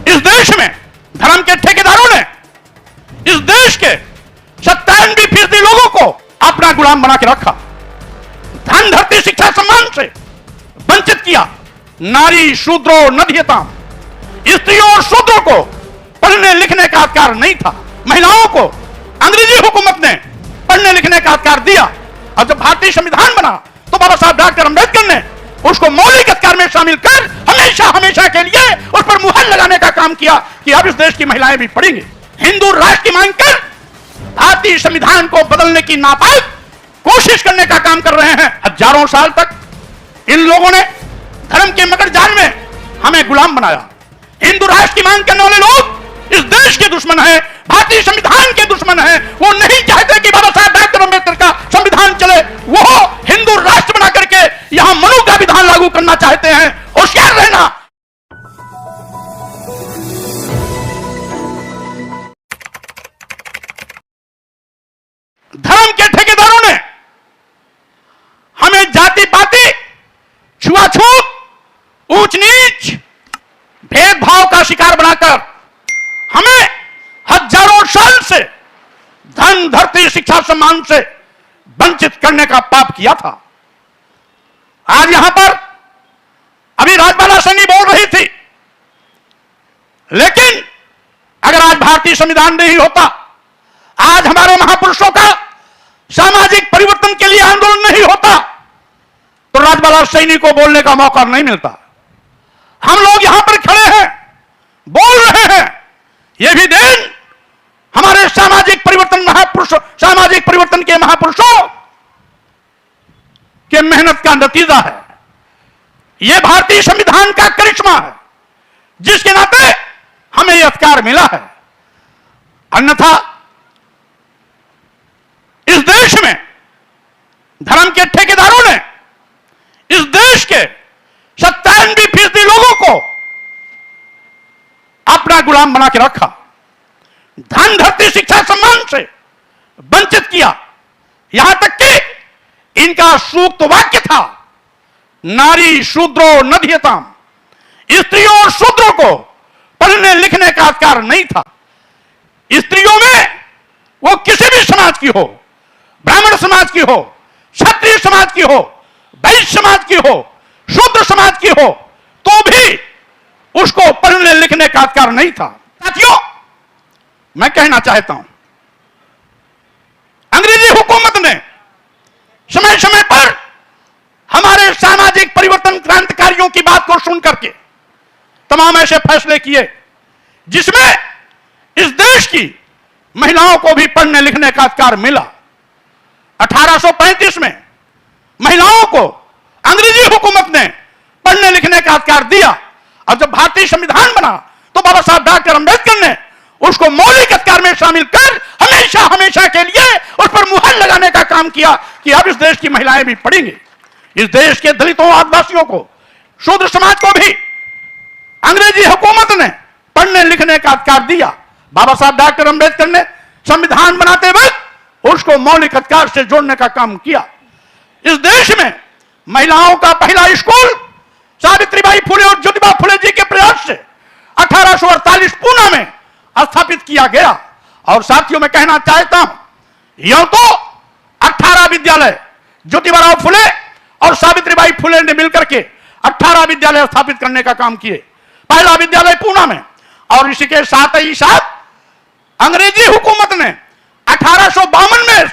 इस देश में धर्म के ठेकेदारों ने इस देश के 97% लोगों को अपना गुलाम बना के रखा, धन धरती शिक्षा सम्मान से वंचित किया। नारी शूद्रो नधीयताम, स्त्रियों और शूद्रों को पढ़ने लिखने का अधिकार नहीं था। महिलाओं को अंग्रेजी हुकूमत ने पढ़ने लिखने का अधिकार दिया। और जब भारतीय संविधान बना तो बाबा साहब डॉक्टर अंबेडकर ने उसको मौलिक अधिकार में शामिल कर हमेशा हमेशा के लिए उस पर मुहर लगाने का काम किया कि अब इस देश की महिलाएं भी पढ़ेंगी। हिंदू राष्ट्र की मांग कर भारतीय संविधान को बदलने की नापाक कोशिश करने का काम कर रहे हैं। हजारों साल तक इन लोगों ने धर्म के मकर जाल में हमें गुलाम बनाया। हिंदू राष्ट्र की मांग करने वाले लोग इस देश के दुश्मन हैं, भारतीय संविधान के दुश्मन हैं। वो नहीं चाहते कि बाबा साहब डॉक्टर अंबेडकर का संविधान चले। वो हिंदू राष्ट्र बना करके यहां मनु का विधान लागू करना चाहते हैं। होशियार रहना। धर्म के ठेकेदारों ने हमें जाति पाति, छुआछूत, ऊंच नीच, भेदभाव का शिकार बनाकर हमें हजारों साल से धन धरती शिक्षा सम्मान से वंचित करने का पाप किया था। आज यहां पर अभी राजबाला सैनी बोल रही थी, लेकिन अगर आज भारतीय संविधान नहीं होता, आज हमारे महापुरुषों का सामाजिक परिवर्तन के लिए आंदोलन नहीं होता, तो राजबाला सैनी को बोलने का मौका नहीं मिलता। हम लोग यहां पर खड़े हैं, बोल रहे हैं। यह भी दिन हमारे सामाजिक परिवर्तन के महापुरुषों के मेहनत का नतीजा है। यह भारतीय संविधान का करिश्मा है, जिसके नाते हमें यह अधिकार मिला है। अन्यथा इस देश में धर्म के ठेकेदारों ने इस देश के 97% लोगों को अपना गुलाम बना के रखा, धन धरती शिक्षा सम्मान से वंचित किया। यहां तक कि इनका सूक्त वाक्य था, नारी शूद्रो नधीयताम, स्त्रियों और शूद्रों को पढ़ने लिखने का अधिकार नहीं था। स्त्रियों में वो किसी भी समाज की हो, ब्राह्मण समाज की हो, क्षत्रिय समाज की हो, वैश्य समाज की हो, शूद्र समाज की हो, तो भी उसको पढ़ने लिखने का अधिकार नहीं था। साथियों, मैं कहना चाहता हूं, अंग्रेजी हुकूमत ने समय समय पर हमारे सामाजिक परिवर्तन क्रांतिकारियों की बात को सुन करके तमाम ऐसे फैसले किए जिसमें इस देश की महिलाओं को भी पढ़ने लिखने का अधिकार मिला। 1835 में महिलाओं को अंग्रेजी हुकूमत ने पढ़ने लिखने का अधिकार दिया। और जब भारतीय संविधान बना तो बाबा साहब डॉक्टर अंबेडकर ने उसको मौलिक अधिकार में शामिल कर हमेशा हमेशा के लिए उस पर मुहर लगाने का काम किया कि अब इस देश की महिलाएं भी पढ़ेंगी। इस देश के दलितों, आदिवासियों को, शूद्र समाज को भी अंग्रेजी हुकूमत ने पढ़ने लिखने का अधिकार दिया। बाबा साहब डॉक्टर अंबेडकर ने संविधान बनाते वक्त उसको मौलिक अधिकार से जोड़ने का काम किया। इस देश में महिलाओं का पहला स्कूल सावित्रीबाई फुले और ज्योतिबा फुले जी के प्रयास से 1848 पूना में स्थापित किया गया। और साथियों, मैं कहना चाहता हूं, यह तो 18 विद्यालय ज्योतिबा फुले और सावित्रीबाई फुले ने मिलकर के 18 विद्यालय स्थापित करने का काम किए। पहला विद्यालय पूना में, और इसी के साथ ही साथ अंग्रेजी हुकूमत ने 1852 में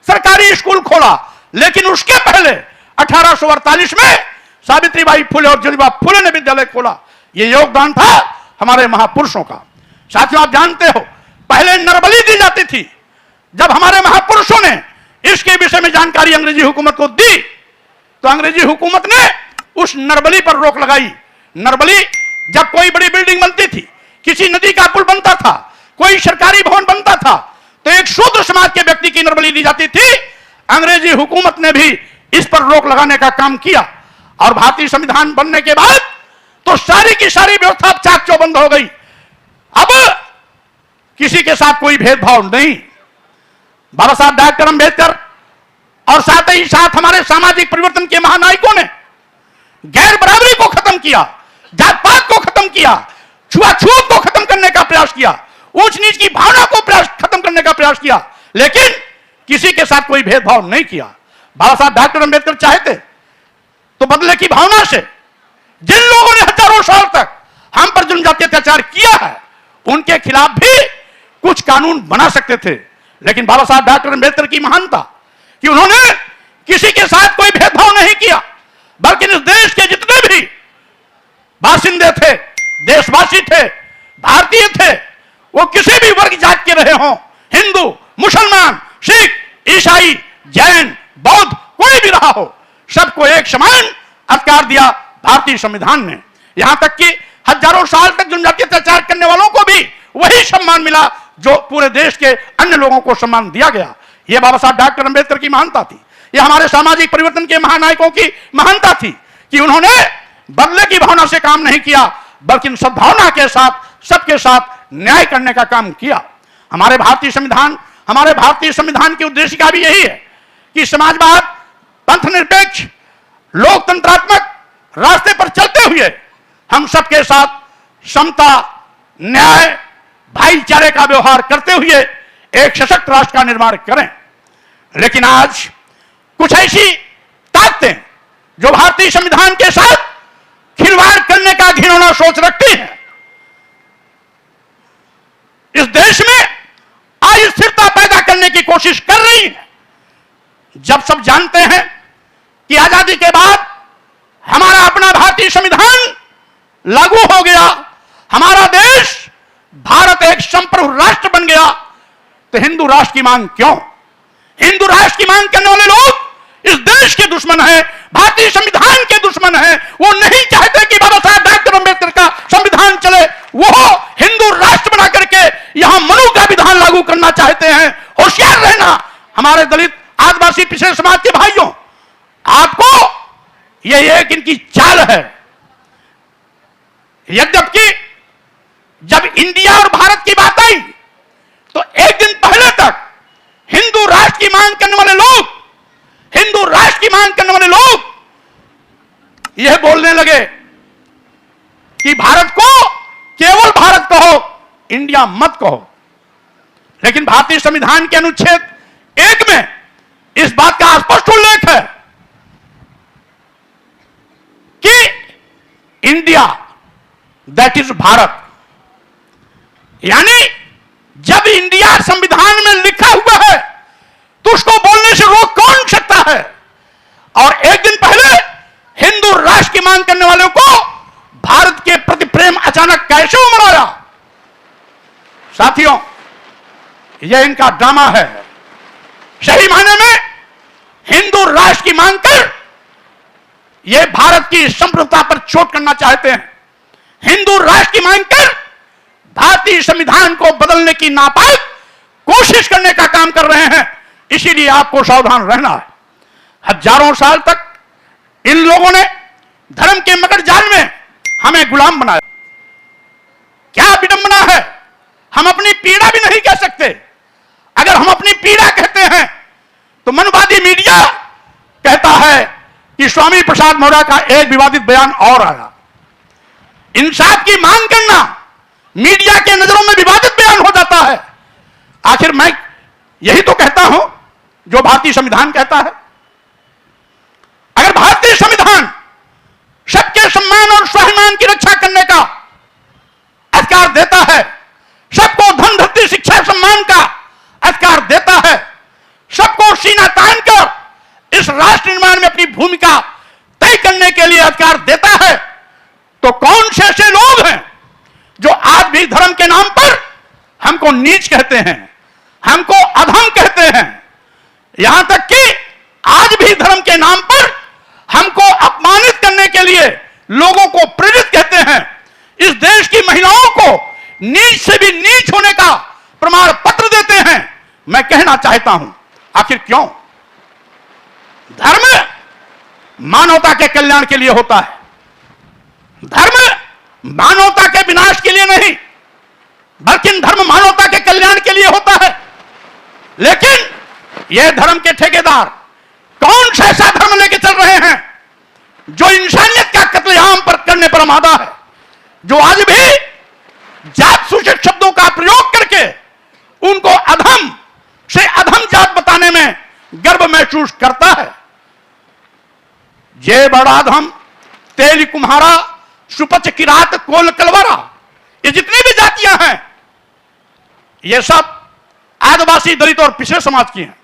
सरकारी स्कूल खोला, लेकिन उसके पहले 1848 में सावित्रीबाई फुले और ज्योतिबा फुले ने विद्यालय खोला। यह योगदान था हमारे महापुरुषों का। साथियों, आप जानते हो, पहले नरबली दी जाती थी। जब हमारे महापुरुषों ने इसके विषय में जानकारी अंग्रेजी हुकूमत को दी तो अंग्रेजी हुकूमत ने उस नरबली पर रोक लगाई। नरबली, जब कोई बड़ी बिल्डिंग बनती थी, किसी नदी का पुल बनता था, कोई सरकारी भवन बनता था, तो एक शूद्र समाज के व्यक्ति की नरबली दी जाती थी। अंग्रेजी हुकूमत ने भी इस पर रोक लगाने का काम किया। और भारतीय संविधान बनने के बाद तो सारी की सारी व्यवस्था चाक चौबंद हो गई। अब किसी के साथ कोई भेदभाव नहीं। बाबा साहब डॉक्टर अंबेडकर और साथ ही साथ हमारे सामाजिक परिवर्तन के महानायकों ने गैर बराबरी को खत्म किया, जात पात को खत्म किया, छुआछूत को खत्म करने का प्रयास किया, ऊंच नीच की भावना को खत्म करने का प्रयास किया, लेकिन किसी के साथ कोई भेदभाव नहीं किया। बाबा साहब डॉक्टर अंबेडकर चाहते तो बदले की भावना से जिन लोगों ने हजारों साल तक हम पर जुल्म जाति अत्याचार किया है, उनके खिलाफ भी कुछ कानून बना सकते थे। लेकिन बाबा साहब डॉक्टर अंबेडकर की महानता कि उन्होंने किसी के साथ कोई भेदभाव नहीं किया, बल्कि इस देश के जितने भी बासिंदे थे, देशवासी थे, भारतीय थे, वो किसी भी वर्ग जात के रहे हों, हिंदू, मुसलमान, सिख, ईसाई, जैन, बौद्ध, कोई भी रहा हो, सबको एक समान अधिकार दिया भारतीय संविधान ने। यहां तक कि हजारों साल तक जुल्म जाति अत्याचार करने वालों को भी वही सम्मान मिला जो पूरे देश के अन्य लोगों को सम्मान दिया गया। यह बाबा साहब डॉक्टर अंबेडकर की महानता थी। यह हमारे सामाजिक परिवर्तन के महानायकों की महानता थी कि उन्होंने बदले की भावना से काम नहीं किया, बल्कि सद्भावना के साथ सबके साथ न्याय करने का काम किया। हमारे भारतीय संविधान की उद्देशिका भी यही है कि समाजवाद, पंथनिरपेक्ष, लोकतंत्रात्मक रास्ते पर चलते हुए हम सबके साथ समता, न्याय, भाईचारे का व्यवहार करते हुए एक सशक्त राष्ट्र का निर्माण करें। लेकिन आज कुछ ऐसी ताकतें जो भारतीय संविधान के साथ खिलवाड़ करने का घिनौना सोच रखती हैं, इस देश में अस्थिरता पैदा करने की कोशिश कर रही है। जब सब जानते हैं कि आजादी के बाद हमारा अपना भारतीय संविधान लागू हो गया, हमारा देश भारत एक संप्रभु राष्ट्र बन गया, तो हिंदू राष्ट्र की मांग क्यों? हिंदू राष्ट्र की मांग करने वाले लोग इस देश के दुश्मन हैं, भारतीय संविधान के दुश्मन हैं। वो नहीं चाहते कि बाबा साहब डॉक्टर अंबेडकर का संविधान चले, वो हिंदू राष्ट्र बना करके यहां मनु का विधान लागू करना चाहते हैं। होशियार रहना हमारे दलित, आदिवासी, पिछड़े समाज के भाइयों, आपको यह एक इनकी चाल है। यद्यपि जब इंडिया और भारत की बात आई तो एक दिन पहले तक हिंदू राष्ट्र की मांग करने वाले लोग यह बोलने लगे कि भारत को केवल भारत कहो, इंडिया मत कहो। लेकिन भारतीय संविधान के अनुच्छेद 1 में इस बात का स्पष्ट उल्लेख है कि इंडिया दैट इज भारत, यानी जब इंडिया संविधान में लिखा हुआ है तो उसको बोलने से रोक कौन सकता है? और एक दिन पहले हिंदू राष्ट्र की मांग करने वालों को भारत के प्रति प्रेम अचानक कैसे उमड़ आया? साथियों, यह इनका ड्रामा है। सही मायने में हिंदू राष्ट्र की मांग कर यह भारत की संप्रभुता पर चोट करना चाहते हैं। हिंदू राष्ट्र की मांग कर भारतीय संविधान को बदलने की नापाक कोशिश करने का काम कर रहे हैं। इसीलिए आपको सावधान रहना है। हजारों साल तक इन लोगों ने धर्म के मकर जाल में हमें गुलाम बनाया। क्या विडंबना है, हम अपनी पीड़ा भी नहीं कह सकते। अगर हम अपनी पीड़ा कहते हैं तो मनवादी मीडिया कहता है कि स्वामी प्रसाद मौर्य का एक विवादित बयान और आया। इंसाफ की मांग करना मीडिया के नजरों में विवादित बयान हो जाता है। आखिर मैं यही तो कहता हूं जो भारतीय संविधान कहता है। अगर भारतीय संविधान सबके सम्मान और स्वाभिमान की रक्षा करने का अधिकार देता है, सबको धन, धरती, शिक्षा, सम्मान का अधिकार देता है, सबको सीना तान कर इस राष्ट्र निर्माण में अपनी भूमिका तय करने के लिए अधिकार देता है, तो कौन से ऐसे लोग हैं जो आज भी धर्म के नाम पर हमको नीच कहते हैं, हमको अधम कहते हैं, यहां तक कि आज भी धर्म के नाम पर हमको अपमानित करने के लिए लोगों को प्रेरित कहते हैं, इस देश की महिलाओं को नीच से भी नीच होने का प्रमाण पत्र देते हैं। मैं कहना चाहता हूं, आखिर क्यों? धर्म मानवता के कल्याण के लिए होता है, धर्म मानवता के विनाश के लिए नहीं, बल्कि धर्म मानवता के कल्याण के लिए होता है। लेकिन यह धर्म के ठेकेदार कौन सा ऐसा धर्म लेके चल रहे हैं जो इंसानियत का कत्लेआम पर करने पर आमादा है, जो आज भी जात सूचक शब्दों का प्रयोग करके उनको अधम से अधम जात बताने में गर्व महसूस करता है। जे बड़ा धम तेली कुम्हारा सुपच किरात कोल कलवारा, ये जितनी भी जातियां हैं ये सब आदिवासी, दलित और पिछड़े समाज की हैं।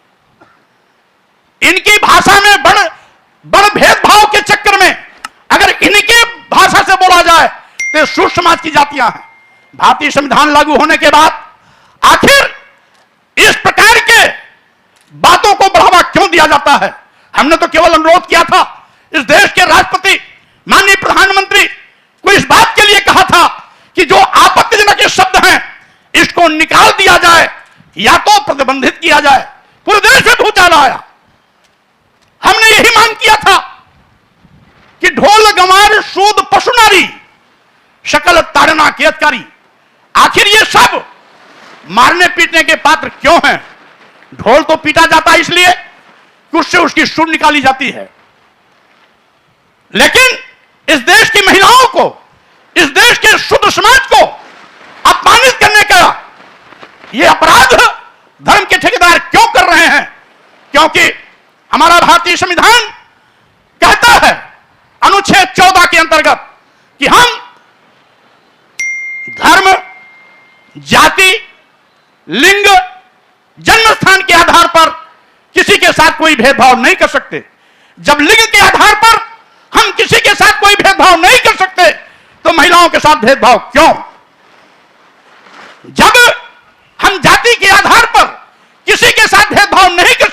इनकी भाषा में बड़ भेदभाव के चक्कर में अगर इनके भाषा से बोला जाए तो सूद समाज की जातियां हैं। भारतीय संविधान लागू होने के बाद आखिर इस प्रकार के बातों को बढ़ावा क्यों दिया जाता है? हमने तो केवल अनुरोध किया था, इस देश के राष्ट्रपति माननीय प्रधानमंत्री को इस बात के लिए कहा था कि जो आपत्तिजनक शब्द हैं इसको निकाल दिया जाए या तो प्रतिबंधित किया जाए। पूरे देश में भूचाल आया। हमने यही मांग किया था कि ढोल गंवार सूद पशु नारी शकल ताड़ना के अधिकारी। आखिर ये सब मारने पीटने के पात्र क्यों हैं? ढोल तो पीटा जाता है इसलिए कि उससे उसकी सुर निकाली जाती है, लेकिन इस देश की महिलाओं को, इस देश के शुद्ध समाज को अपमानित करने का यह अपराध धर्म के ठेकेदार क्यों कर रहे हैं? क्योंकि हमारा भारतीय संविधान कहता है अनुच्छेद 14 के अंतर्गत कि हम धर्म, जाति, लिंग, जन्म स्थान के आधार पर किसी के साथ कोई भेदभाव नहीं कर सकते। जब लिंग के आधार पर हम किसी के साथ कोई भेदभाव नहीं कर सकते तो महिलाओं के साथ भेदभाव क्यों? जब हम जाति के आधार पर किसी के साथ भेदभाव नहीं कर